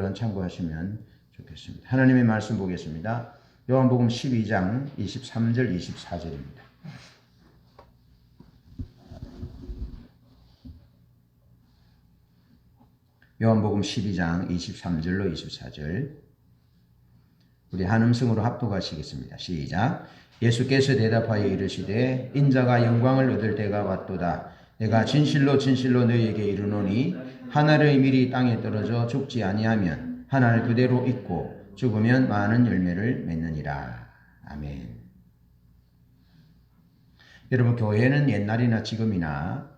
부분들은 참고하시면 좋겠습니다. 하나님의 말씀 보겠습니다. 요한복음 12장 23절 24절입니다. 요한복음 12장 23절로 24절 우리 한음성으로 합독하시겠습니다. 시작. 예수께서 대답하여 이르시되 인자가 영광을 얻을 때가 왔도다. 내가 진실로 진실로 너희에게 이르노니 하늘의 밀이 땅에 떨어져 죽지 아니하면 하늘 그대로 있고 죽으면 많은 열매를 맺느니라. 아멘. 여러분, 교회는 옛날이나 지금이나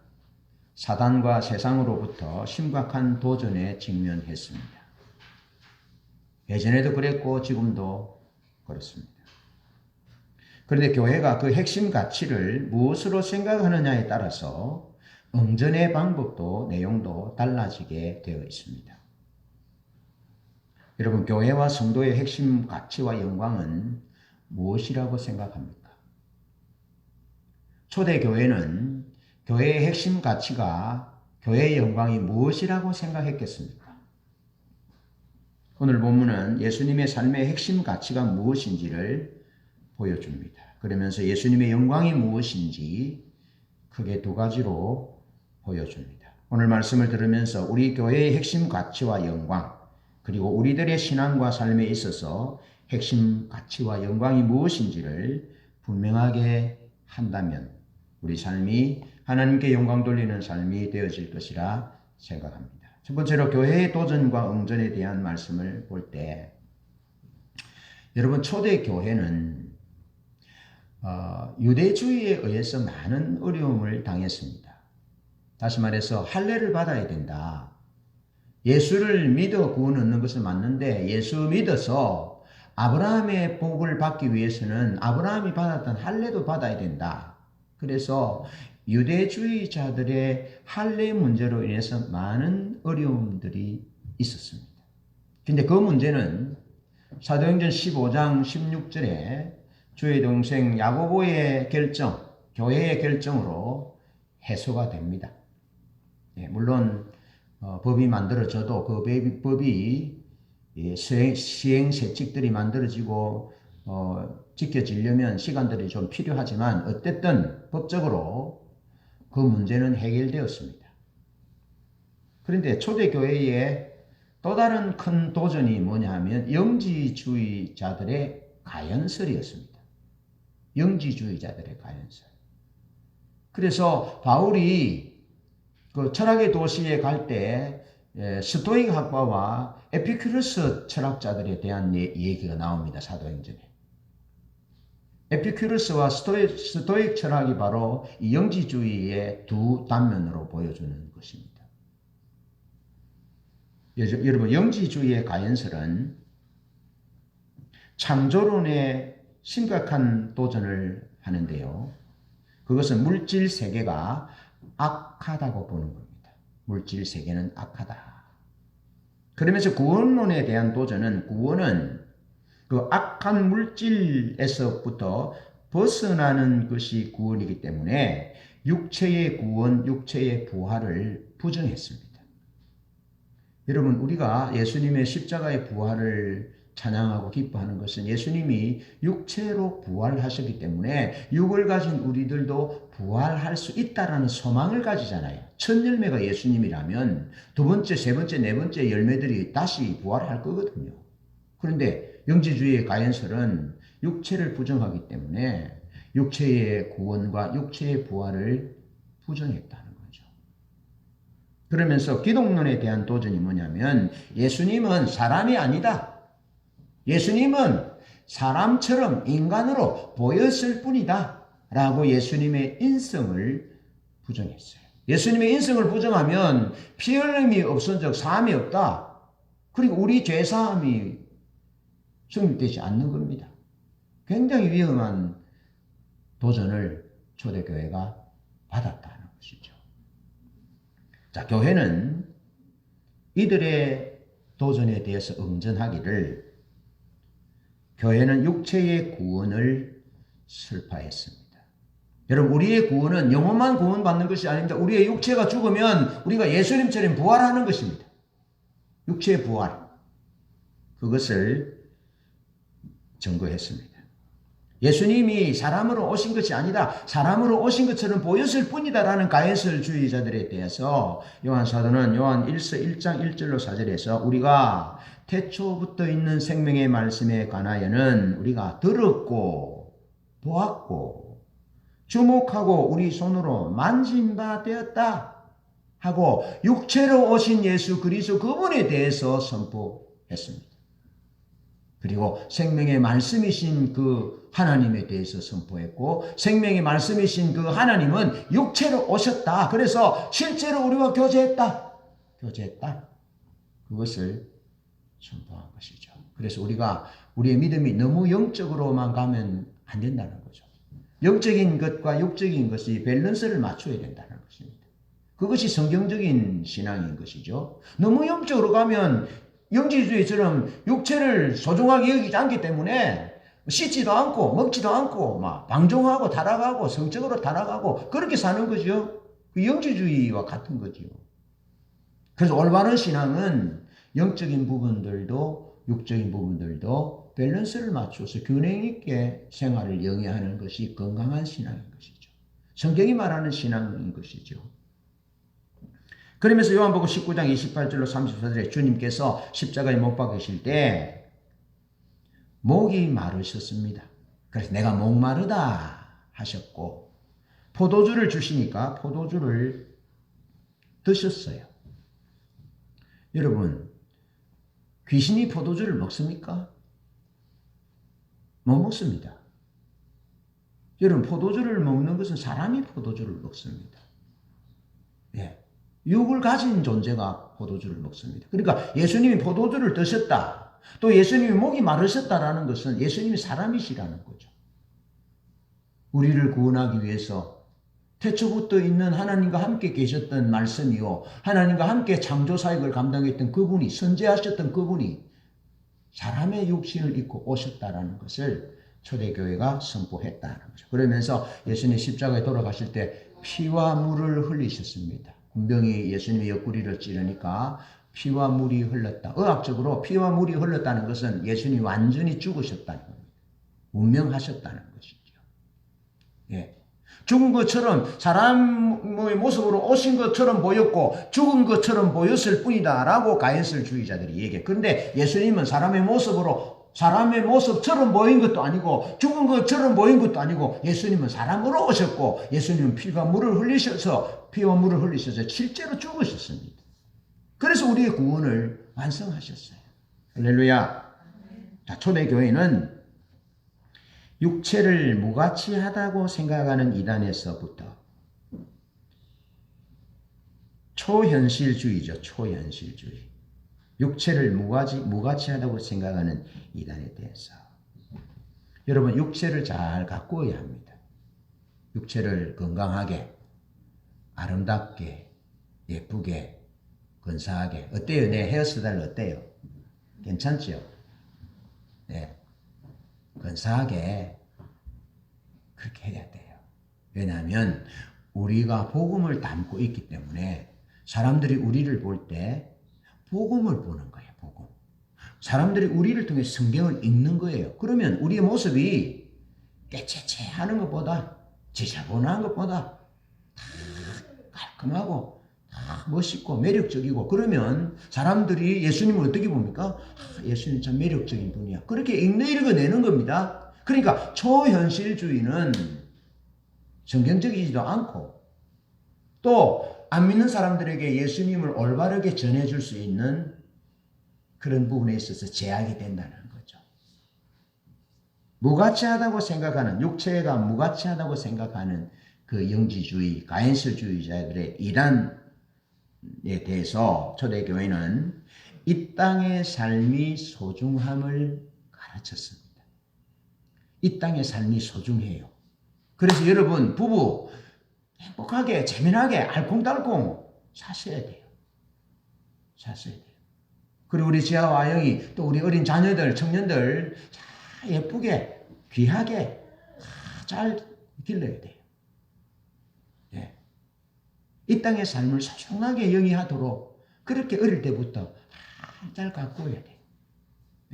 사단과 세상으로부터 심각한 도전에 직면했습니다. 예전에도 그랬고 지금도 그렇습니다. 그런데 교회가 그 핵심 가치를 무엇으로 생각하느냐에 따라서 응전의 방법도 내용도 달라지게 되어 있습니다. 여러분, 교회와 성도의 핵심 가치와 영광은 무엇이라고 생각합니까? 초대교회는 교회의 핵심 가치가 교회의 영광이 무엇이라고 생각했겠습니까? 오늘 본문은 예수님의 삶의 핵심 가치가 무엇인지를 보여줍니다. 그러면서 예수님의 영광이 무엇인지 크게 두 가지로 보여줍니다. 오늘 말씀을 들으면서 우리 교회의 핵심 가치와 영광, 그리고 우리들의 신앙과 삶에 있어서 핵심 가치와 영광이 무엇인지를 분명하게 한다면 우리 삶이 하나님께 영광 돌리는 삶이 되어질 것이라 생각합니다. 첫 번째로 교회의 도전과 응전에 대한 말씀을 볼 때, 여러분, 초대 교회는 유대주의에 의해서 많은 어려움을 당했습니다. 다시 말해서 할례를 받아야 된다. 예수를 믿어 구원 얻는 것은 맞는데 예수 믿어서 아브라함의 복을 받기 위해서는 아브라함이 받았던 할례도 받아야 된다. 그래서 유대주의자들의 할례 문제로 인해서 많은 어려움들이 있었습니다. 근데 그 문제는 사도행전 15장 16절에 주의 동생 야고보의 결정, 교회의 결정으로 해소가 됩니다. 물론 법이 만들어져도 그 법이 시행세칙들이 만들어지고 지켜지려면 시간들이 좀 필요하지만 어쨌든 법적으로 그 문제는 해결되었습니다. 그런데 초대교회의 또 다른 큰 도전이 뭐냐 하면 영지주의자들의 가연설이었습니다. 영지주의자들의 가연설. 그래서 바울이 그 철학의 도시에 갈 때 스토익 학파와 에피큐러스 철학자들에 대한 얘기가 나옵니다. 사도행전에. 에피큐러스와 스토익 철학이 바로 이 영지주의의 두 단면으로 보여주는 것입니다. 여러분, 영지주의의 가연설은 창조론에 심각한 도전을 하는데요. 그것은 물질 세계가 악하다고 보는 겁니다. 물질 세계는 악하다. 그러면서 구원론에 대한 도전은 구원은 그 악한 물질에서부터 벗어나는 것이 구원이기 때문에 육체의 구원, 육체의 부활을 부정했습니다. 여러분, 우리가 예수님의 십자가의 부활을 찬양하고 기뻐하는 것은 예수님이 육체로 부활하셨기 때문에 육을 가진 우리들도 부활할 수 있다라는 소망을 가지잖아요. 첫 열매가 예수님이라면 두 번째, 세 번째, 네 번째 열매들이 다시 부활할 거거든요. 그런데 영지주의의 가연설은 육체를 부정하기 때문에 육체의 구원과 육체의 부활을 부정했다는 거죠. 그러면서 기독론에 대한 도전이 뭐냐면 예수님은 사람이 아니다. 예수님은 사람처럼 인간으로 보였을 뿐이다 라고 예수님의 인성을 부정했어요. 예수님의 인성을 부정하면 피 흘림이 없은 적 사함이 없다. 그리고 우리 죄사함이 성립되지 않는 겁니다. 굉장히 위험한 도전을 초대교회가 받았다는 것이죠. 자, 교회는 이들의 도전에 대해서 응전하기를 교회는 육체의 구원을 설파했습니다. 여러분, 우리의 구원은 영혼만 구원받는 것이 아닙니다. 우리의 육체가 죽으면 우리가 예수님처럼 부활하는 것입니다. 육체의 부활. 그것을 증거했습니다. 예수님이 사람으로 오신 것이 아니다. 사람으로 오신 것처럼 보였을 뿐이다라는 가해설주의자들에 대해서 요한 사도는 요한 1장 1절로 4절에서 우리가 태초부터 있는 생명의 말씀에 관하여는 우리가 들었고 보았고 주목하고 우리 손으로 만진 바 되었다 하고 육체로 오신 예수 그리스도 그분에 대해서 선포했습니다. 그리고 생명의 말씀이신 그 하나님에 대해서 선포했고 생명의 말씀이신 그 하나님은 육체로 오셨다. 그래서 실제로 우리와 교제했다. 그것을 선포한 것이죠. 그래서 우리가 우리의 믿음이 너무 영적으로만 가면 안 된다는 거죠. 영적인 것과 육적인 것이 밸런스를 맞춰야 된다는 것입니다. 그것이 성경적인 신앙인 것이죠. 너무 영적으로 가면 영지주의처럼 육체를 소중하게 여기지 않기 때문에 씻지도 않고 먹지도 않고 막 방종하고 타락하고 성적으로 타락하고 그렇게 사는 거죠. 그 영지주의와 같은 거죠. 그래서 올바른 신앙은 영적인 부분들도 육적인 부분들도 밸런스를 맞춰서 균형 있게 생활을 영위하는 것이 건강한 신앙인 것이죠. 성경이 말하는 신앙인 것이죠. 그러면서 요한복음 19장 28절로 34절에 주님께서 십자가에 못 박으실 때 목이 마르셨습니다. 그래서 내가 목마르다 하셨고 포도주를 주시니까 포도주를 드셨어요. 여러분, 귀신이 포도주를 먹습니까? 못 먹습니다. 여러분, 포도주를 먹는 것은 사람이 포도주를 먹습니다. 예. 육을 가진 존재가 포도주를 먹습니다. 그러니까 예수님이 포도주를 드셨다. 또 예수님이 목이 마르셨다라는 것은 예수님이 사람이시라는 거죠. 우리를 구원하기 위해서 태초부터 있는 하나님과 함께 계셨던 말씀이요. 하나님과 함께 창조 사역을 감당했던 그분이 선지하셨던 그분이 사람의 육신을 입고 오셨다라는 것을 초대교회가 선포했다는 거죠. 그러면서 예수님 십자가에 돌아가실 때 피와 물을 흘리셨습니다. 군병이 예수님의 옆구리를 찌르니까 피와 물이 흘렀다. 의학적으로 피와 물이 흘렀다는 것은 예수님이 완전히 죽으셨다는 겁니다. 운명하셨다는 것이죠. 예. 죽은 것처럼 사람의 모습으로 오신 것처럼 보였고 죽은 것처럼 보였을 뿐이다라고 가해설주의자들이 얘기해요. 그런데 예수님은 사람의 모습처럼 보인 것도 아니고 죽은 것처럼 보인 것도 아니고 예수님은 사람으로 오셨고 예수님은 피와 물을 흘리셔서 실제로 죽으셨습니다. 그래서 우리의 구원을 완성하셨어요. 할렐루야. 자, 초대교회는 육체를 무가치하다고 생각하는 이단에서부터 초현실주의죠. 초현실주의. 육체를 무가치하다고 생각하는 이단에 대해서. 여러분, 육체를 잘 가꾸어야 합니다. 육체를 건강하게, 아름답게, 예쁘게, 근사하게. 어때요? 내 헤어스타일 어때요? 괜찮죠? 네. 근사하게 그렇게 해야 돼요. 왜냐하면 우리가 복음을 담고 있기 때문에 사람들이 우리를 볼 때 복음을 보는 거예요. 복음. 사람들이 우리를 통해 성경을 읽는 거예요. 그러면 우리의 모습이 깨체체 하는 것보다 지저분한 것보다 다 깔끔하고 다 멋있고 매력적이고 그러면 사람들이 예수님을 어떻게 봅니까? 예수님 참 매력적인 분이야. 그렇게 읽어내는 겁니다. 그러니까 초현실주의는 성경적이지도 않고 또 안 믿는 사람들에게 예수님을 올바르게 전해줄 수 있는 그런 부분에 있어서 제약이 된다는 거죠. 무가치하다고 생각하는, 육체가 무가치하다고 생각하는 그 영지주의, 가hen설주의자들의 이단에 대해서 초대교회는 이 땅의 삶이 소중함을 가르쳤습니다. 이 땅의 삶이 소중해요. 그래서 여러분, 부부 행복하게, 재미나게, 알콩달콩 사셔야 돼요. 사셔야 돼요. 그리고 우리 지아와 아영이 또 우리 어린 자녀들, 청년들 잘 예쁘게, 귀하게 잘 길러야 돼요. 예. 이 땅의 삶을 소중하게 영위하도록 그렇게 어릴 때부터 잘 가꾸어야 돼요.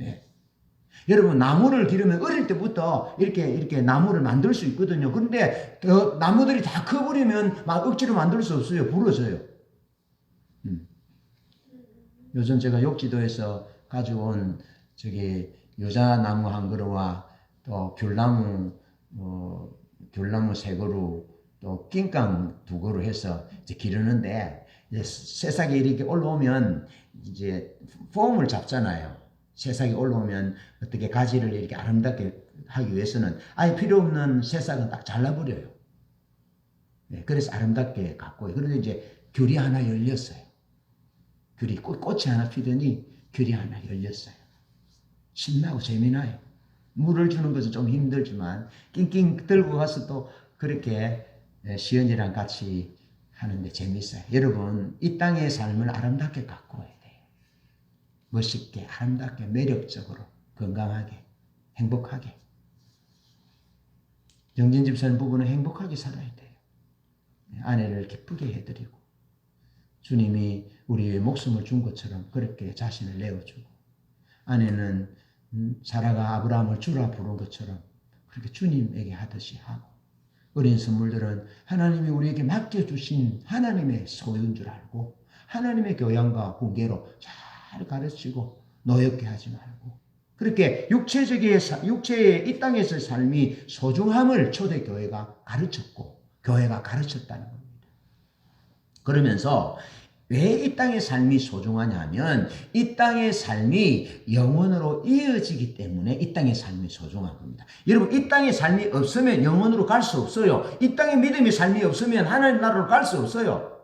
예. 여러분 나무를 기르면 어릴 때부터 이렇게 나무를 만들 수 있거든요. 그런데 나무들이 다 커버리면 막 억지로 만들 수 없어요. 부러져요. 요즘 제가 욕지도에서 가져온 여자나무 한 그루와 또 귤나무 세 그루 또 낑깡 두 그루 해서 이제 기르는데 이제 새싹이 이렇게 올라오면 이제 폼을 잡잖아요. 새싹이 올라오면 어떻게 가지를 이렇게 아름답게 하기 위해서는 아예 필요 없는 새싹은 딱 잘라버려요. 네, 그래서 아름답게 갖고 그런데 이제 귤이 하나 열렸어요. 꽃이 하나 피더니 귤이 하나 열렸어요. 신나고 재미나요. 물을 주는 것은 좀 힘들지만 낑낑 들고 가서 또 그렇게 시연이랑 같이 하는데 재밌어요. 여러분 이 땅의 삶을 아름답게 가꿔야 돼요. 멋있게 아름답게 매력적으로 건강하게 행복하게. 정진 집사님 부부는 행복하게 살아야 돼요. 아내를 기쁘게 해드리고 주님이 우리의 목숨을 준 것처럼 그렇게 자신을 내어주고 아내는 사라가 아브라함을 주라 부른 것처럼 그렇게 주님에게 하듯이 하고 어린 선물들은 하나님이 우리에게 맡겨주신 하나님의 소유인 줄 알고 하나님의 교양과 훈계로 잘 가르치고 노엽게 하지 말고 그렇게 육체의 이 땅에서의 삶이 소중함을 초대교회가 가르쳤고 교회가 가르쳤다는 겁니다. 그러면서 왜 이 땅의 삶이 소중하냐면 이 땅의 삶이 영원으로 이어지기 때문에 이 땅의 삶이 소중한 겁니다. 여러분 이 땅의 삶이 없으면 영원으로 갈 수 없어요. 이 땅의 믿음의 삶이 없으면 하나님 나라로 갈 수 없어요.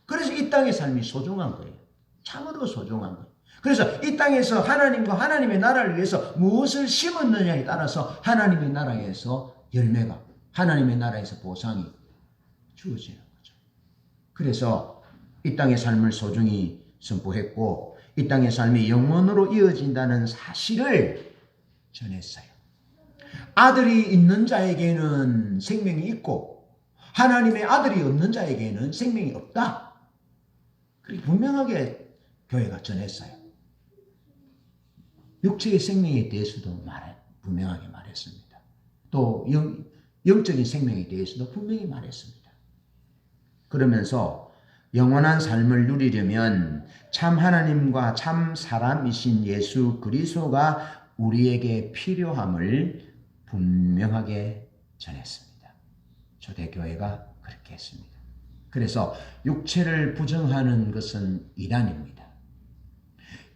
그래서 이 땅의 삶이 소중한 거예요. 참으로 소중한 거예요. 그래서 이 땅에서 하나님과 하나님의 나라를 위해서 무엇을 심었느냐에 따라서 하나님의 나라에서 열매가 하나님의 나라에서 보상이 주어지는 거죠. 그래서 이 땅의 삶을 소중히 선포했고 이 땅의 삶이 영원으로 이어진다는 사실을 전했어요. 아들이 있는 자에게는 생명이 있고 하나님의 아들이 없는 자에게는 생명이 없다. 그렇게 분명하게 교회가 전했어요. 육체의 생명에 대해서도 분명하게 말했습니다. 또 영적인 생명에 대해서도 분명히 말했습니다. 그러면서 영원한 삶을 누리려면 참 하나님과 참 사람이신 예수 그리스도가 우리에게 필요함을 분명하게 전했습니다. 초대교회가 그렇게 했습니다. 그래서 육체를 부정하는 것은 이단입니다.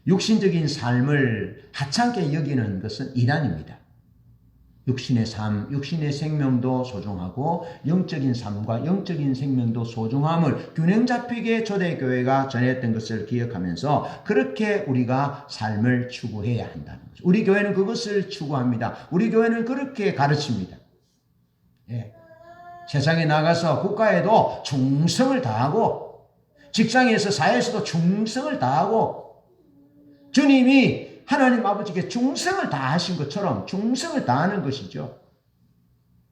육신적인 삶을 하찮게 여기는 것은 이단입니다. 육신의 삶, 육신의 생명도 소중하고 영적인 삶과 영적인 생명도 소중함을 균형 잡히게 초대교회가 전했던 것을 기억하면서 그렇게 우리가 삶을 추구해야 한다는 거죠. 우리 교회는 그것을 추구합니다. 우리 교회는 그렇게 가르칩니다. 예. 세상에 나가서 국가에도 충성을 다하고 직장에서 사회에서도 충성을 다하고 주님이 하나님 아버지께 충성을 다하신 것처럼 충성을 다하는 것이죠.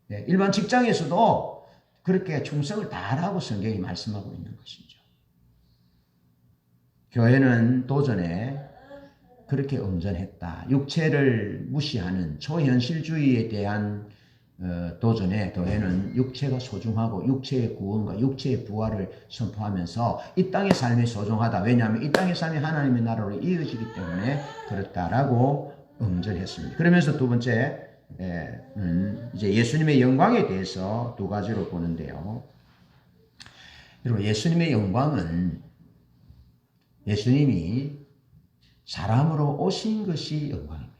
네, 일반 직장에서도 그렇게 충성을 다하라고 성경이 말씀하고 있는 것이죠. 교회는 도전에 그렇게 온전했다. 육체를 무시하는 초현실주의에 대한 도전에 교회는 육체가 소중하고 육체의 구원과 육체의 부활을 선포하면서 이 땅의 삶이 소중하다. 왜냐하면 이 땅의 삶이 하나님의 나라로 이어지기 때문에 그렇다라고 음절했습니다. 그러면서 두 번째 이제 예수님의 영광에 대해서 두 가지로 보는데요. 여러분 예수님의 영광은 예수님이 사람으로 오신 것이 영광입니다.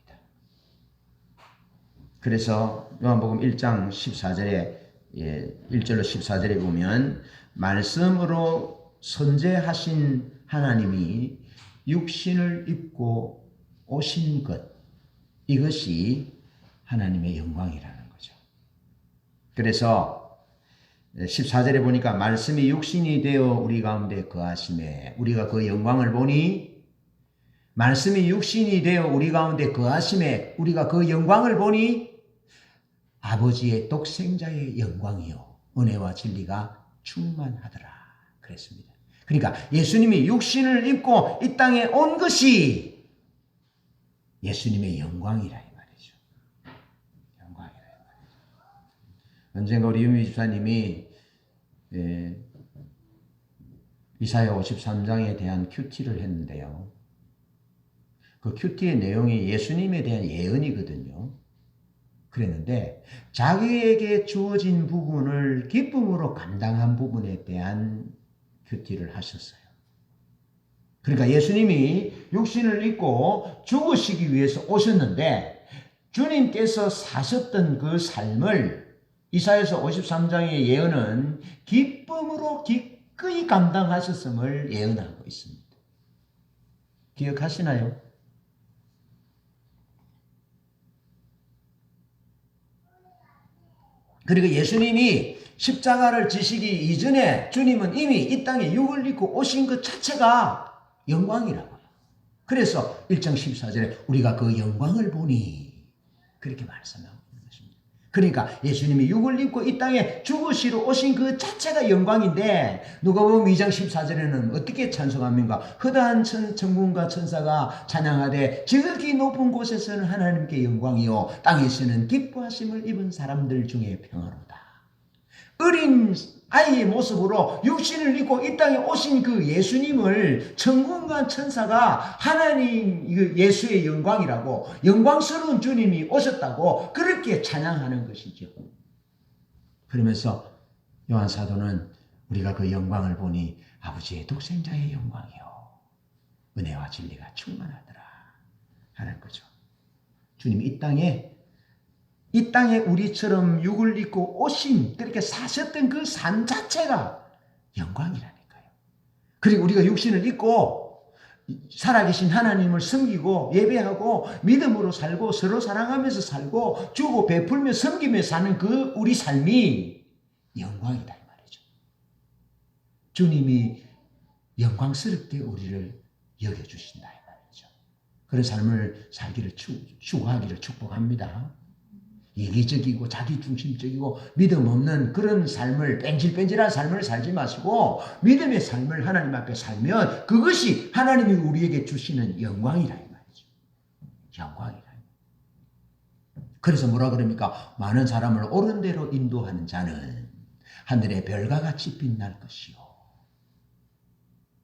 그래서 요한복음 1장 14절에 1절로 14절에 보면 말씀으로 선재하신 하나님이 육신을 입고 오신 것 이것이 하나님의 영광이라는 거죠. 그래서 14절에 보니까 말씀이 육신이 되어 우리 가운데 거하심에 우리가 그 영광을 보니 말씀이 육신이 되어 우리 가운데 거하심에 우리가 그 영광을 보니 아버지의 독생자의 영광이요 은혜와 진리가 충만하더라 그랬습니다. 그러니까 예수님이 육신을 입고 이 땅에 온 것이 예수님의 영광이라 이 말이죠. 영광이라 이 말이죠. 언젠가 우리 유미 집사님이 이사야 53장에 대한 큐티를 했는데요. 그 큐티의 내용이 예수님에 대한 예언이거든요. 그랬는데 자기에게 주어진 부분을 기쁨으로 감당한 부분에 대한 큐티를 하셨어요. 그러니까 예수님이 육신을 입고 죽으시기 위해서 오셨는데 주님께서 사셨던 그 삶을 이사야서 53장의 예언은 기쁨으로 기꺼이 감당하셨음을 예언하고 있습니다. 기억하시나요? 그리고 예수님이 십자가를 지시기 이전에 주님은 이미 이 땅에 육을 입고 오신 것 자체가 영광이라고요. 그래서 1장 14절에 우리가 그 영광을 보니 그렇게 말씀하고 있는 것입니다. 그러니까 예수님이 육을 입고 이 땅에 죽으시러 오신 그 자체가 영광인데 누가복음 2장 14절에는 어떻게 찬송합니까? 허다한 천군과 천사가 찬양하되 지극히 높은 곳에서는 하나님께 영광이요 땅에서는 기뻐하심을 입은 사람들 중에 평화로다. 어린 아이의 모습으로 육신을 입고 이 땅에 오신 그 예수님을 천군과 천사가 하나님 예수의 영광이라고 영광스러운 주님이 오셨다고 그렇게 찬양하는 것이죠. 그러면서 요한 사도는 우리가 그 영광을 보니 아버지의 독생자의 영광이요 은혜와 진리가 충만하더라 하는 거죠. 주님이 이 땅에 우리처럼 육을 입고 오신 그렇게 사셨던 그 삶 자체가 영광이라니까요. 그리고 우리가 육신을 입고 살아계신 하나님을 섬기고 예배하고 믿음으로 살고 서로 사랑하면서 살고 주고 베풀며 섬기며 사는 그 우리 삶이 영광이다 이 말이죠. 주님이 영광스럽게 우리를 여겨주신다 이 말이죠. 그런 삶을 살기를 추구하기를 축복합니다. 이기적이고 자기중심적이고 믿음 없는 그런 삶을 뺀질뺀질한 삶을 살지 마시고 믿음의 삶을 하나님 앞에 살면 그것이 하나님이 우리에게 주시는 영광이라 이 말이죠. 영광이라. 그래서 뭐라 그럽니까? 많은 사람을 옳은 대로 인도하는 자는 하늘의 별과 같이 빛날 것이요.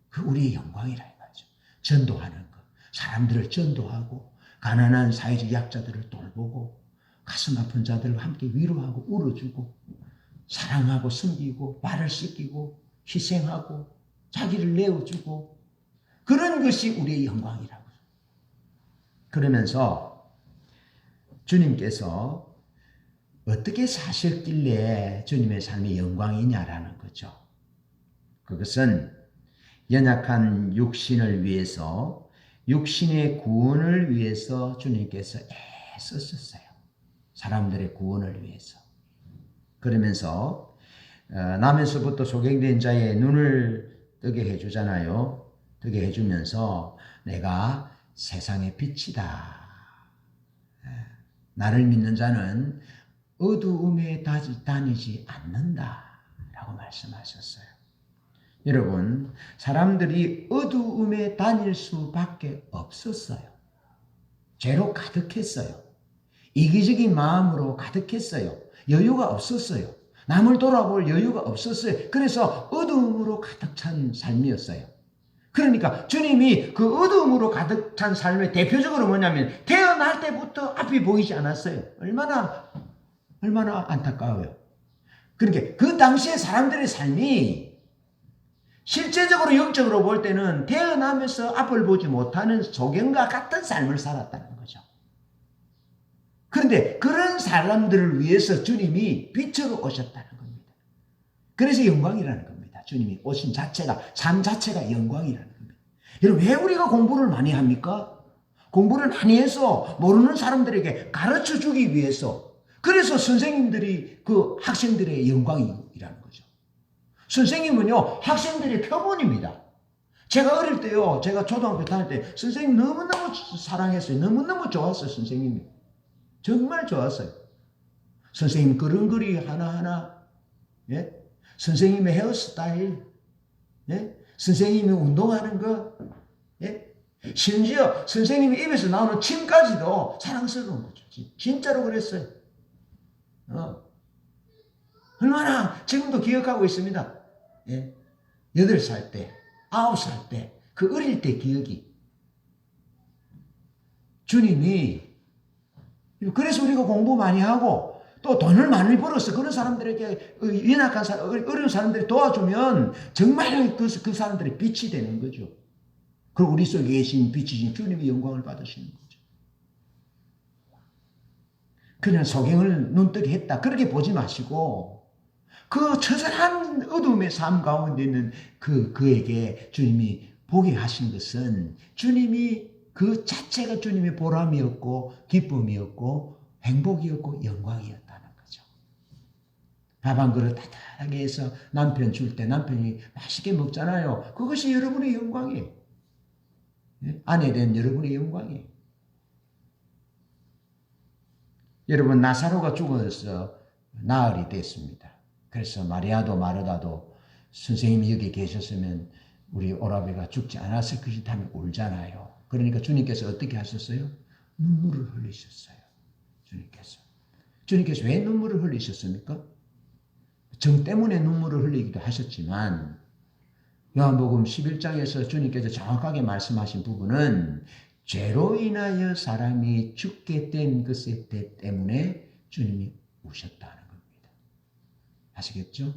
그 우리의 영광이라 이 말이죠. 전도하는 것. 사람들을 전도하고 가난한 사회적 약자들을 돌보고 가슴 아픈 자들과 함께 위로하고 울어주고 사랑하고 섬기고 말을 씻기고 희생하고 자기를 내어주고 그런 것이 우리의 영광이라고. 그러면서 주님께서 어떻게 사셨길래 주님의 삶이 영광이냐라는 거죠. 그것은 연약한 육신을 위해서 육신의 구원을 위해서 주님께서 애쓰셨어요. 사람들의 구원을 위해서. 그러면서 남에서부터 소경된 자의 눈을 뜨게 해주잖아요. 뜨게 해주면서 내가 세상의 빛이다. 나를 믿는 자는 어두움에 다니지 않는다. 라고 말씀하셨어요. 여러분, 사람들이 어두움에 다닐 수밖에 없었어요. 죄로 가득했어요. 이기적인 마음으로 가득했어요. 여유가 없었어요. 남을 돌아볼 여유가 없었어요. 그래서 어두움으로 가득 찬 삶이었어요. 그러니까 주님이 그 어두움으로 가득 찬 삶의 대표적으로 뭐냐면 태어날 때부터 앞이 보이지 않았어요. 얼마나 안타까워요. 그러니까 그 당시에 사람들의 삶이 실제적으로 영적으로 볼 때는 태어나면서 앞을 보지 못하는 소경과 같은 삶을 살았다는 거죠. 그런데 그런 사람들을 위해서 주님이 빛으로 오셨다는 겁니다. 그래서 영광이라는 겁니다. 주님이 오신 자체가, 삶 자체가 영광이라는 겁니다. 여러분, 왜 우리가 공부를 많이 합니까? 공부를 많이 해서 모르는 사람들에게 가르쳐 주기 위해서. 그래서 선생님들이 그 학생들의 영광이라는 거죠. 선생님은요, 학생들의 표본입니다. 제가 어릴 때요, 제가 초등학교 다닐 때 선생님 너무너무 사랑했어요. 너무너무 좋았어요, 선생님이. 정말 좋았어요. 선생님 걸음걸이 하나하나, 예? 선생님의 헤어스타일, 예? 선생님이 운동하는 거, 예? 심지어 선생님의 입에서 나오는 침까지도 사랑스러운 거죠. 진짜로 그랬어요. 얼마나 지금도 기억하고 있습니다. 예. 8살 때, 9살 때, 그 어릴 때 기억이. 주님이, 그래서 우리가 공부 많이 하고, 또 돈을 많이 벌어서 그런 사람들에게, 연약한 사람, 어려운 사람들이 도와주면 정말 그 사람들의 빛이 되는 거죠. 그리고 우리 속에 계신 빛이신 주님의 영광을 받으시는 거죠. 그냥 소경을 눈뜨게 했다. 그렇게 보지 마시고, 그 처절한 어둠의 삶 가운데 있는 그에게 주님이 보게 하신 것은 주님이 그 자체가 주님의 보람이었고, 기쁨이었고, 행복이었고, 영광이었다는 거죠. 밥 한 그릇 따뜻하게 해서 남편 줄 때 남편이 맛있게 먹잖아요. 그것이 여러분의 영광이에요. 아내 된 여러분의 영광이에요. 여러분, 나사로가 죽어서 나흘이 됐습니다. 그래서 마리아도 마르다도 선생님이 여기 계셨으면 우리 오라베가 죽지 않았을 것이다 하며 울잖아요. 그러니까 주님께서 어떻게 하셨어요? 눈물을 흘리셨어요. 주님께서 왜 눈물을 흘리셨습니까? 정 때문에 눈물을 흘리기도 하셨지만 요한복음 11장에서 주님께서 정확하게 말씀하신 부분은 죄로 인하여 사람이 죽게 된 것에 때문에 주님이 우셨다는 겁니다. 아시겠죠?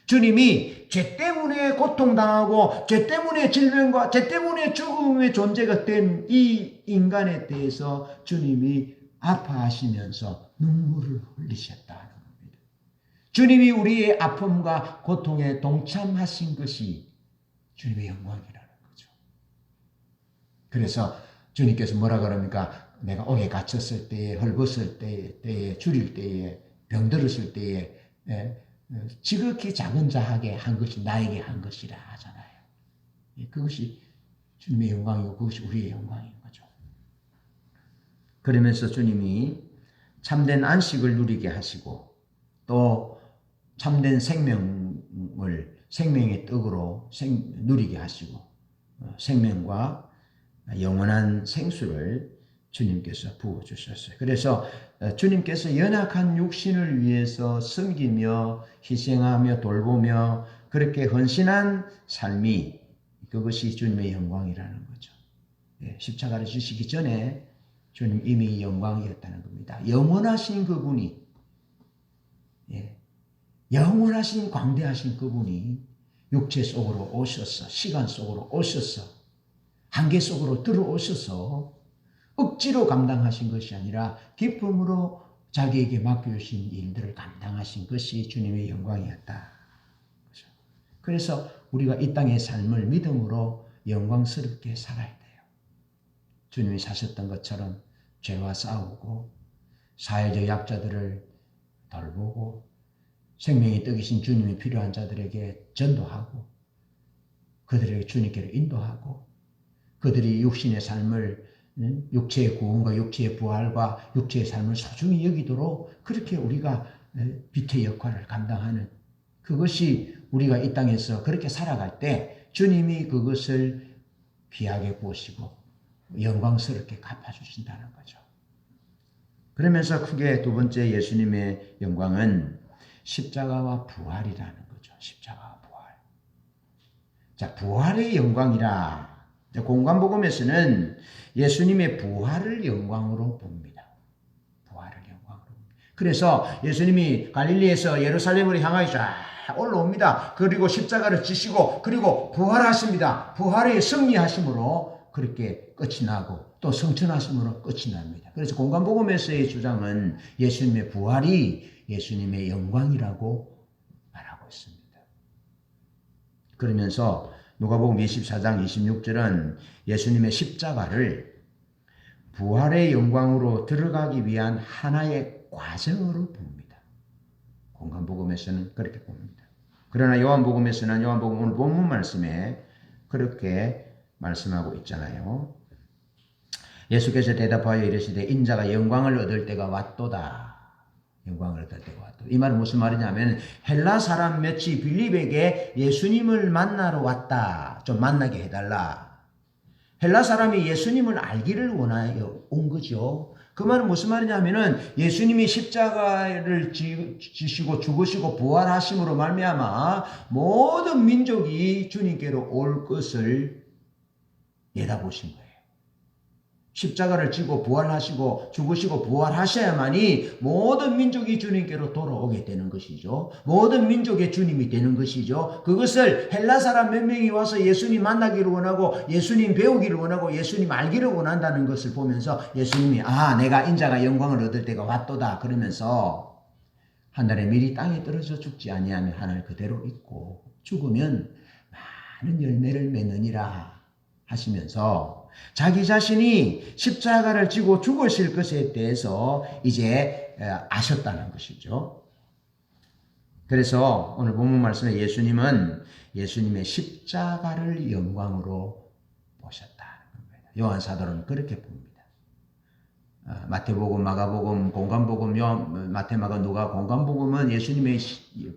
주님이 죄 때문에 고통당하고 죄 때문에 질병과 죄 때문에 죽음의 존재가 된 이 인간에 대해서 주님이 아파하시면서 눈물을 흘리셨다는 겁니다. 주님이 우리의 아픔과 고통에 동참하신 것이 주님의 영광이라는 거죠. 그래서 주님께서 뭐라 그럽니까? 내가 옥에 갇혔을 때에, 헐벗을 때에, 줄일 때에, 병들었을 때에 지극히 작은 자에게 한 것이 나에게 한 것이라 하잖아요. 그것이 주님의 영광이고 그것이 우리의 영광인 거죠. 그러면서 주님이 참된 안식을 누리게 하시고 또 참된 생명의 떡으로 누리게 하시고 생명과 영원한 생수를 주님께서 부어주셨어요. 그래서 주님께서 연약한 육신을 위해서 섬기며 희생하며 돌보며 그렇게 헌신한 삶이 그것이 주님의 영광이라는 거죠. 십자가를 주시기 전에 주님 이미 영광이었다는 겁니다. 영원하신 그분이 영원하신 광대하신 그분이 육체 속으로 오셔서 시간 속으로 오셔서 한계 속으로 들어오셔서 억지로 감당하신 것이 아니라 기쁨으로 자기에게 맡겨주신 일들을 감당하신 것이 주님의 영광이었다. 그래서 우리가 이 땅의 삶을 믿음으로 영광스럽게 살아야 돼요. 주님이 사셨던 것처럼 죄와 싸우고 사회적 약자들을 돌보고 생명의 떡이신 주님이 필요한 자들에게 전도하고 그들에게 주님께로 인도하고 그들이 육신의 삶을 육체의 구원과 육체의 부활과 육체의 삶을 소중히 여기도록 그렇게 우리가 빛의 역할을 감당하는 그것이 우리가 이 땅에서 그렇게 살아갈 때 주님이 그것을 귀하게 보시고 영광스럽게 갚아주신다는 거죠. 그러면서 크게 두 번째 예수님의 영광은 십자가와 부활이라는 거죠. 십자가와 부활. 자, 부활의 영광이라. 공관복음에서는 예수님의 부활을 영광으로 봅니다. 부활을 영광으로 봅니다. 그래서 예수님이 갈릴리에서 예루살렘으로 향하여 쫙 올라옵니다. 그리고 십자가를 지시고 그리고 부활하십니다. 부활의 승리하심으로 그렇게 끝이 나고 또 성천하심으로 끝이 납니다. 그래서 공관복음에서의 주장은 예수님의 부활이 예수님의 영광이라고 말하고 있습니다. 그러면서 누가복음 24장 26절은 예수님의 십자가를 부활의 영광으로 들어가기 위한 하나의 과정으로 봅니다. 공관복음에서는 그렇게 봅니다. 그러나 요한복음에서는 요한복음 오늘 본문 말씀에 그렇게 말씀하고 있잖아요. 예수께서 대답하여 이르시되 인자가 영광을 얻을 때가 왔도다. 영광을 얻을 때가 왔도다. 이 말은 무슨 말이냐면 헬라 사람 몇이 빌립에게 예수님을 만나러 왔다. 좀 만나게 해달라. 헬라 사람이 예수님을 알기를 원하여 온 거죠. 그 말은 무슨 말이냐면은 예수님이 십자가를 지시고 죽으시고 부활하심으로 말미암아 모든 민족이 주님께로 올 것을 내다보신 거예요. 십자가를 지고 부활하시고 죽으시고 부활하셔야만이 모든 민족이 주님께로 돌아오게 되는 것이죠. 모든 민족의 주님이 되는 것이죠. 그것을 헬라 사람 몇 명이 와서 예수님 만나기를 원하고 예수님 배우기를 원하고 예수님 알기를 원한다는 것을 보면서 예수님이 내가 인자가 영광을 얻을 때가 왔도다 그러면서 하늘에 미리 땅에 떨어져 죽지 아니하면 하늘 그대로 있고 죽으면 많은 열매를 맺느니라 하시면서 자기 자신이 십자가를 지고 죽으실 것에 대해서 이제 아셨다는 것이죠. 그래서 오늘 본문 말씀에 예수님은 예수님의 십자가를 영광으로 보셨다는 겁니다. 요한 사도는 그렇게 봅니다. 마태복음, 마가복음, 공간복음, 마태, 마가, 누가 공간복음은 예수님의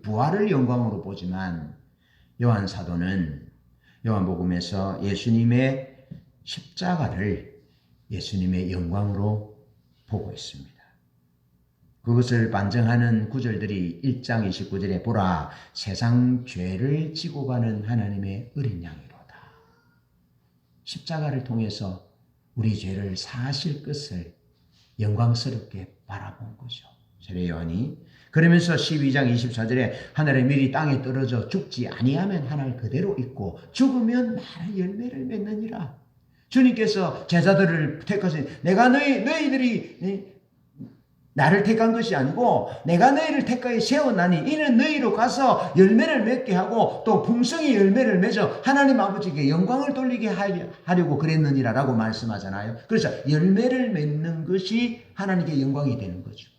부활을 영광으로 보지만 요한 사도는 요한복음에서 예수님의 십자가를 예수님의 영광으로 보고 있습니다. 그것을 반증하는 구절들이 1장 29절에 보라 세상 죄를 지고 가는 하나님의 어린 양이로다. 십자가를 통해서 우리 죄를 사하실 것을 영광스럽게 바라본 거죠. 세례 요한이. 그러면서 12장 24절에 하늘에 미리 땅에 떨어져 죽지 아니하면 하늘 그대로 있고 죽으면 많은 열매를 맺느니라. 주님께서 제자들을 택하신 내가 너희들이 나를 택한 것이 아니고 내가 너희를 택하여 세워나니 이는 너희로 가서 열매를 맺게 하고 또 풍성히 열매를 맺어 하나님 아버지께 영광을 돌리게 하려고 그랬느니라 라고 말씀하잖아요. 그래서 열매를 맺는 것이 하나님께 영광이 되는 거죠.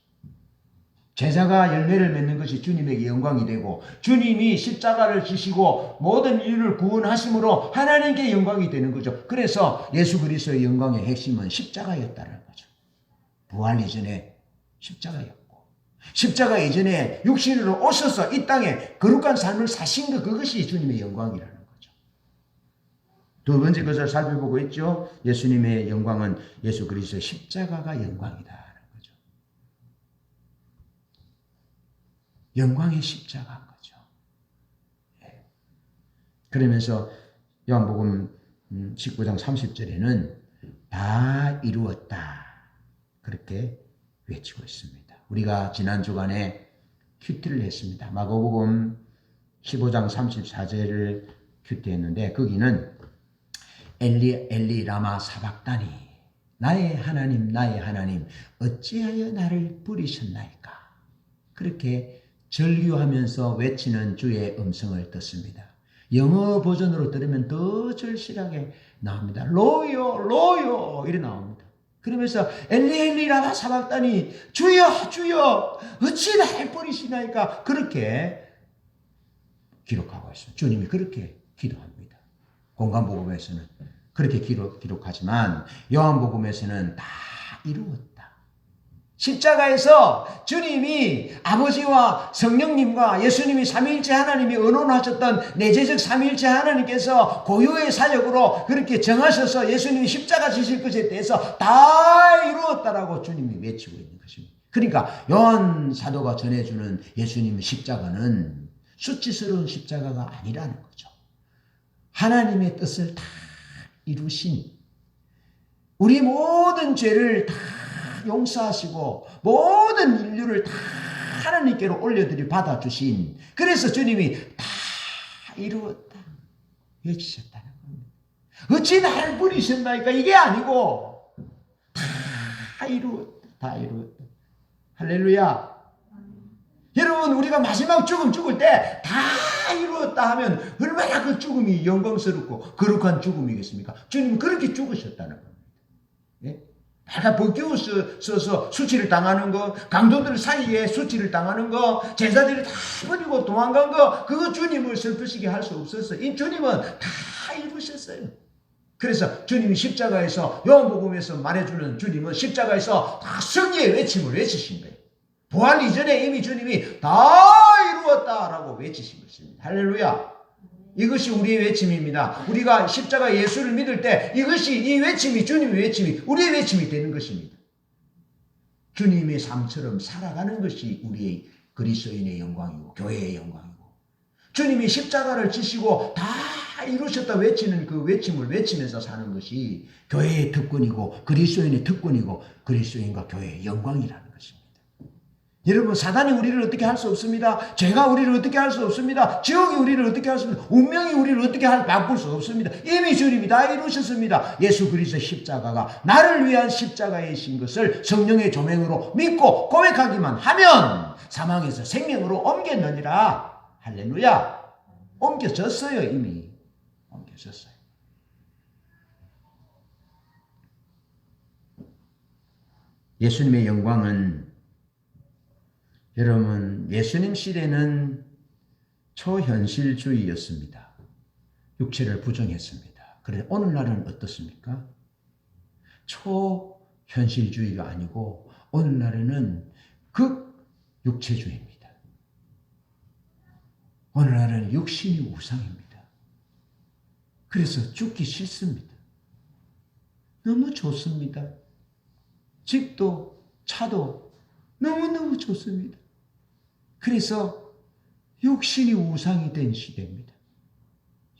제자가 열매를 맺는 것이 주님에게 영광이 되고 주님이 십자가를 지시고 모든 인류를 구원하심으로 하나님께 영광이 되는 거죠. 그래서 예수 그리스도의 영광의 핵심은 십자가였다는 거죠. 부활 이전에 십자가였고 십자가 이전에 육신으로 오셔서 이 땅에 거룩한 삶을 사신 것 그것이 주님의 영광이라는 거죠. 두 번째 것을 살펴보고 있죠. 예수님의 영광은 예수 그리스도의 십자가가 영광이다. 영광의 십자가인 거죠. 그러면서 요한복음 19장 30절에는 다 이루었다. 그렇게 외치고 있습니다. 우리가 지난 주간에 큐티를 했습니다. 마가복음 15장 34절을 큐티했는데 거기는 엘리 엘리 라마 사박다니 나의 하나님 나의 하나님 어찌하여 나를 버리셨나이까. 그렇게 절규하면서 외치는 주의 음성을 듣습니다. 영어 버전으로 들으면 더 절실하게 나옵니다. 로요 로요 이래 나옵니다. 그러면서 엘리 엘리 라마 사박다니 주여 주여 어찌 나를 버리시나이까 그렇게 기록하고 있습니다. 주님이 그렇게 기도합니다. 공간복음에서는 그렇게 기록하지만 요한복음에서는 다 이루었다. 십자가에서 주님이 아버지와 성령님과 예수님이 삼위일체 하나님이 의논하셨던 내재적 삼위일체 하나님께서 고유의 사역으로 그렇게 정하셔서 예수님이 십자가 지실 것에 대해서 다 이루었다라고 주님이 외치고 있는 것입니다. 그러니까 요한 사도가 전해주는 예수님의 십자가는 수치스러운 십자가가 아니라는 거죠. 하나님의 뜻을 다 이루신 우리 모든 죄를 다 용서하시고 모든 인류를 다 하나님께로 올려드리 받아주신 그래서 주님이 다 이루었다 외치셨다는 겁니다. 어찌 나를 버리셨나이까 이게 아니고 다 이루었다 다 이루었다. 할렐루야. 여러분 우리가 마지막 죽음 죽을 때 다 이루었다 하면 얼마나 그 죽음이 영광스럽고 거룩한 죽음이겠습니까? 주님은 그렇게 죽으셨다는 겁니다. 예? 내가 벗겨서서 수치를 당하는 거, 강도들 사이에 수치를 당하는 거, 제자들이 다 버리고 도망간 거, 그거 주님을 슬프시게 할 수 없었어요. 이 주님은 다 이루셨어요. 그래서 주님이 십자가에서 요한복음에서 말해주는 주님은 십자가에서 다 승리의 외침을 외치신 거예요. 부활 이전에 이미 주님이 다 이루었다라고 외치신 것입니다. 할렐루야. 이것이 우리의 외침입니다. 우리가 십자가 예수를 믿을 때 이것이 이 외침이 주님의 외침이 우리의 외침이 되는 것입니다. 주님의 삶처럼 살아가는 것이 우리의 그리스도인의 영광이고 교회의 영광이고 주님이 십자가를 지시고 다 이루셨다 외치는 그 외침을 외치면서 사는 것이 교회의 특권이고 그리스도인의 특권이고 그리스도인과 교회의 영광이라는 것입니다. 여러분 사단이 우리를 어떻게 할 수 없습니다. 죄가 우리를 어떻게 할 수 없습니다. 지옥이 우리를 어떻게 할 수 없습니다. 운명이 우리를 어떻게 바꿀 수 없습니다. 이미 주님이 다 이루셨습니다. 예수 그리스도 십자가가 나를 위한 십자가이신 것을 성령의 조명으로 믿고 고백하기만 하면 사망에서 생명으로 옮겼느니라. 할렐루야. 옮겨졌어요. 이미 옮겨졌어요. 예수님의 영광은 여러분 예수님 시대는 초현실주의였습니다. 육체를 부정했습니다. 그런데 오늘날은 어떻습니까? 초현실주의가 아니고 오늘날에는 극육체주의입니다. 오늘날은 육신이 우상입니다. 그래서 죽기 싫습니다. 너무 좋습니다. 집도 차도 너무너무 좋습니다. 그래서 육신이 우상이 된 시대입니다.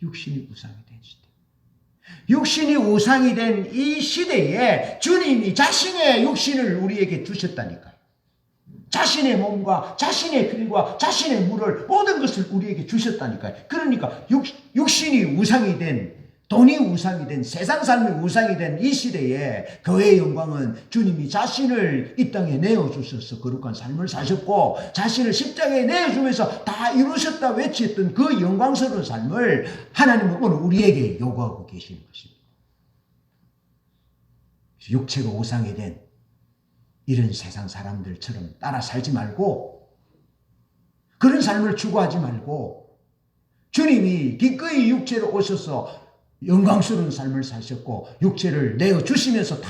육신이 우상이 된 시대. 육신이 우상이 된 이 시대에 주님이 자신의 육신을 우리에게 주셨다니까요. 자신의 몸과 자신의 피와 자신의 물을 모든 것을 우리에게 주셨다니까요. 그러니까 육신이 우상이 된 돈이 우상이 된 세상 삶이 우상이 된 이 시대에 교회의 영광은 주님이 자신을 이 땅에 내어주셔서 거룩한 삶을 사셨고 자신을 십자가에 내어주면서 다 이루셨다 외쳤던 그 영광스러운 삶을 하나님은 오늘 우리에게 요구하고 계시는 것입니다. 육체가 우상이 된 이런 세상 사람들처럼 따라 살지 말고 그런 삶을 추구하지 말고 주님이 기꺼이 육체로 오셔서 영광스러운 삶을 사셨고 육체를 내어주시면서 다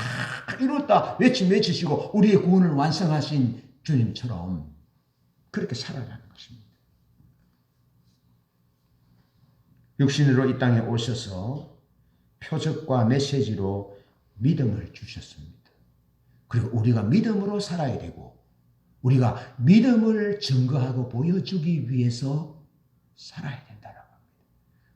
이뤘다 외치시고 우리의 구원을 완성하신 주님처럼 그렇게 살아가는 것입니다. 육신으로 이 땅에 오셔서 표적과 메시지로 믿음을 주셨습니다. 그리고 우리가 믿음으로 살아야 되고 우리가 믿음을 증거하고 보여주기 위해서 살아야 된다는 겁니다.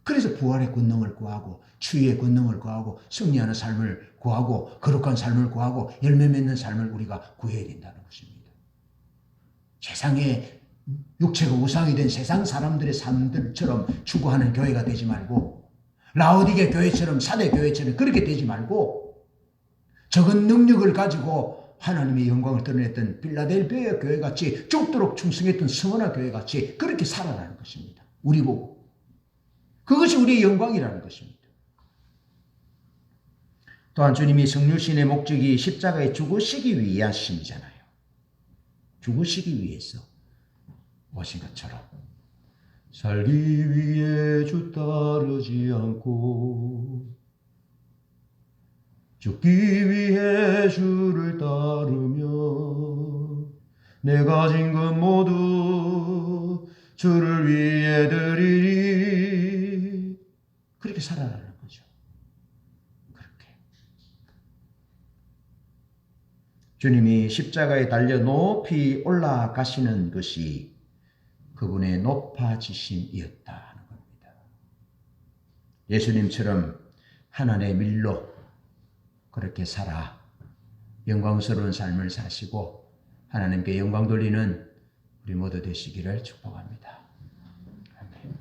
그래서 부활의 권능을 구하고 치유의 권능을 구하고 승리하는 삶을 구하고 거룩한 삶을 구하고 열매 맺는 삶을 우리가 구해야 된다는 것입니다. 세상에 육체가 우상이 된 세상 사람들의 삶들처럼 추구하는 교회가 되지 말고 라오디게 교회처럼 사대 교회처럼 그렇게 되지 말고 적은 능력을 가지고 하나님의 영광을 드러냈던 필라델피아 교회같이 죽도록 충성했던 스무나 교회같이 그렇게 살아가는 것입니다. 우리 보고. 그것이 우리의 영광이라는 것입니다. 또한 주님이 성육신의 목적이 십자가에 죽으시기 위하심이잖아요. 죽으시기 위해서 오신 것처럼 살기 위해 주 따르지 않고 죽기 위해 주를 따르며 내 가진 것 모두 주를 위해 드리리. 그렇게 살아가는 거죠. 그렇게. 주님이 십자가에 달려 높이 올라가시는 것이 그분의 높아지심이었다는 겁니다. 예수님처럼 하나님의 밀로 그렇게 살아 영광스러운 삶을 사시고 하나님께 영광 돌리는 우리 모두 되시기를 축복합니다. 아멘.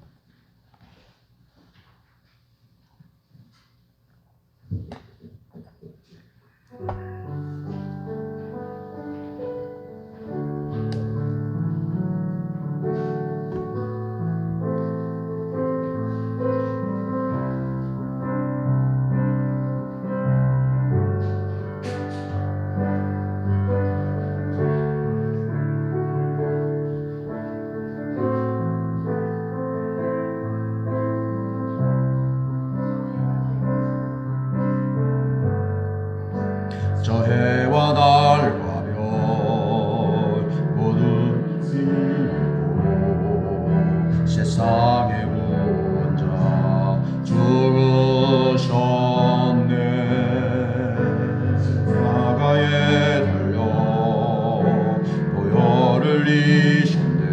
이신데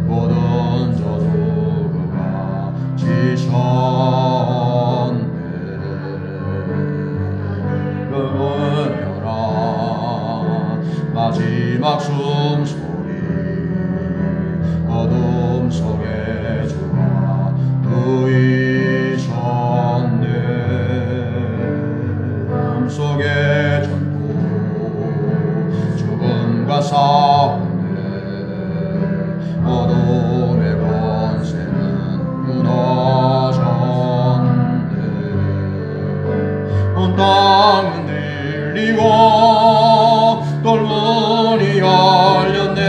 모든 저주가 지셨네. 그분여라 마지막 숨소리 어둠 속에 주가 누이셨네. 삶 속에 전부 죽음과 싸우네. 어둠의 권세는 무너졌네. 온 땅은 들리고 돌문이 열렸네.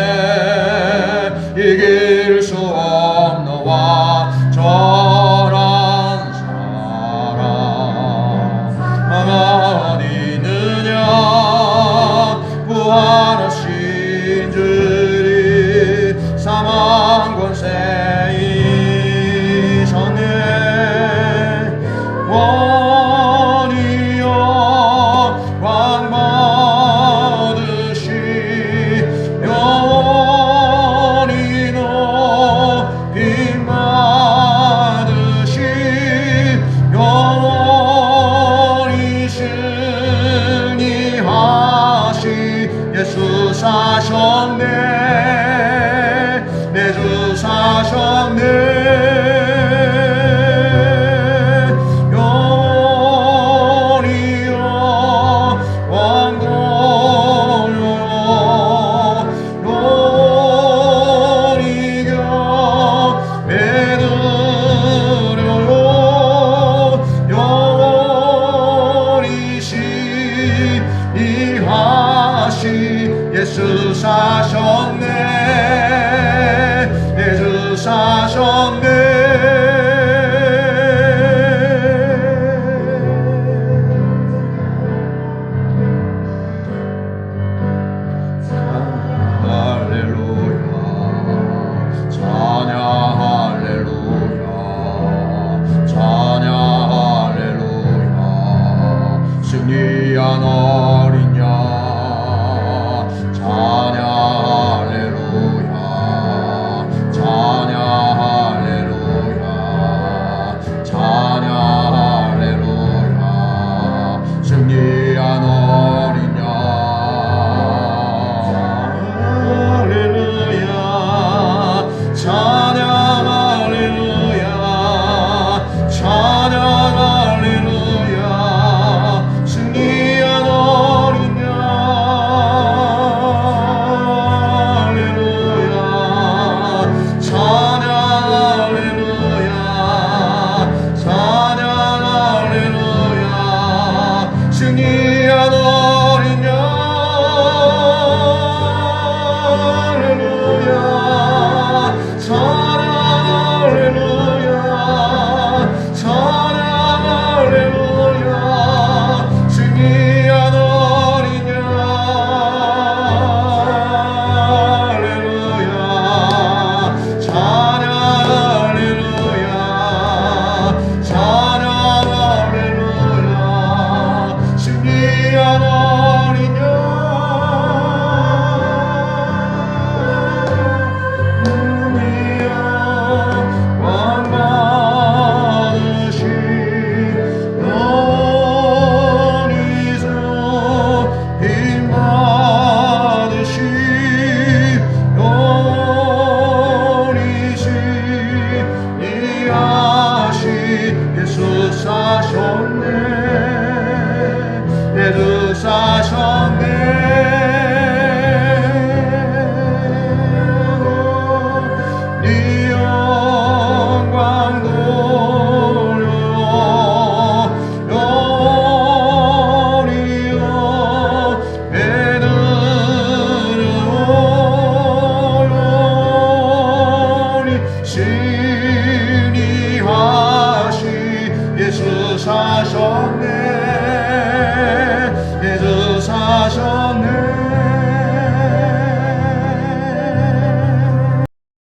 이길 수 없노와 저런 사람 어디 있느냐. 부활하신 주리 사망 권세 이셨네. 원이여 왕 받으시 영원히 높임 받으시 영원히 승리하시. 예수 사셨네. 내 주 사셨네. 영원히여 왕권여 영원히 교회드려요. 영원히 시이하시. 예수 사셨네.